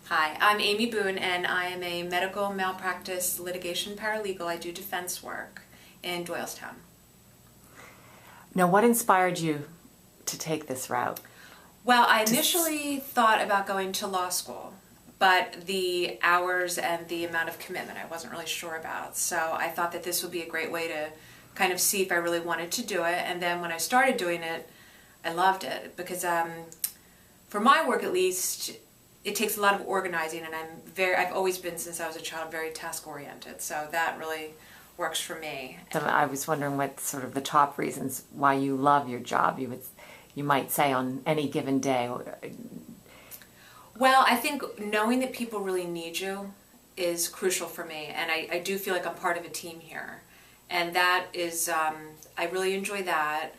Hi, I'm Amy Boone, and I am a medical malpractice litigation paralegal. I do defense work in Doylestown. Now, what inspired you to take this route? Well, I initially thought about going to law school, but the hours and the amount of commitment I wasn't really sure about. So I thought that this would be a great way to kind of see if I really wanted to do it. And then when I started doing it, I loved it because for my work at least, it takes a lot of organizing, and I've always been, since I was a child, very task oriented. So that really works for me. So I was wondering what sort of the top reasons why you love your job. You might say on any given day. Well, I think knowing that people really need you is crucial for me, and I do feel like I'm part of a team here, and that is I really enjoy that.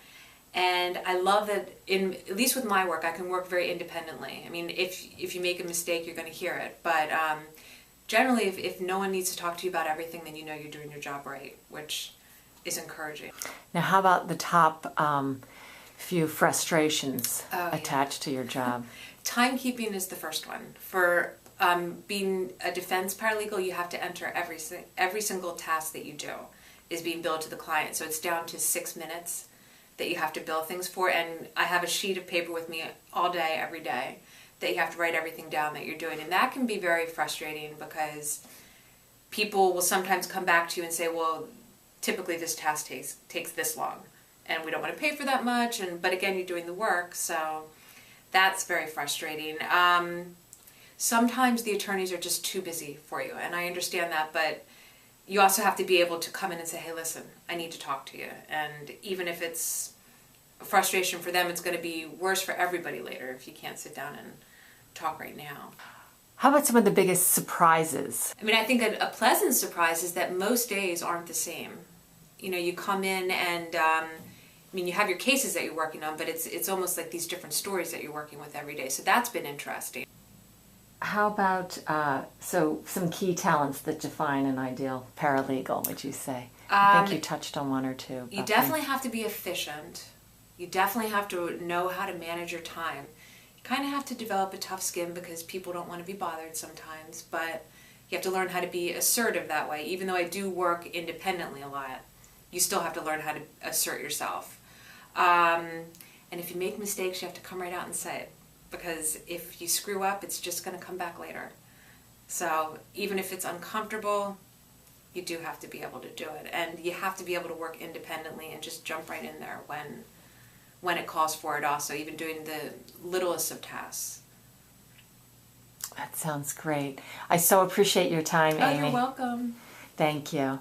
And I love that, at least with my work, I can work very independently. I mean, if you make a mistake, you're going to hear it. But generally, if no one needs to talk to you about everything, then you know you're doing your job right, which is encouraging. Now, how about the top few frustrations Oh, attached to your job? Timekeeping is the first one. For being a defense paralegal, you have to enter every single task that you do is being billed to the client. So it's down to 6 minutes that you have to bill things for, and I have a sheet of paper with me all day, every day, that you have to write everything down that you're doing, and that can be very frustrating because people will sometimes come back to you and say, well, typically this task takes this long, and we don't want to pay for that much, but again, you're doing the work, so that's very frustrating. Sometimes the attorneys are just too busy for you, and I understand that, but you also have to be able to come in and say, hey, listen, I need to talk to you. And even if it's a frustration for them, it's going to be worse for everybody later if you can't sit down and talk right now. How about some of the biggest surprises? I mean, I think a pleasant surprise is that most days aren't the same. You know, you come in and, you have your cases that you're working on, but it's almost like these different stories that you're working with every day. So that's been interesting. How about some key talents that define an ideal paralegal, would you say? I think you touched on one or two. You definitely have to be efficient. You definitely have to know how to manage your time. You kind of have to develop a tough skin because people don't want to be bothered sometimes, but you have to learn how to be assertive that way. Even though I do work independently a lot, you still have to learn how to assert yourself. And if you make mistakes, you have to come right out and say it. Because if you screw up, it's just going to come back later. So even if it's uncomfortable, you do have to be able to do it. And you have to be able to work independently and just jump right in there when it calls for it also, even doing the littlest of tasks. That sounds great. I so appreciate your time, Amy. Oh, you're welcome. Thank you.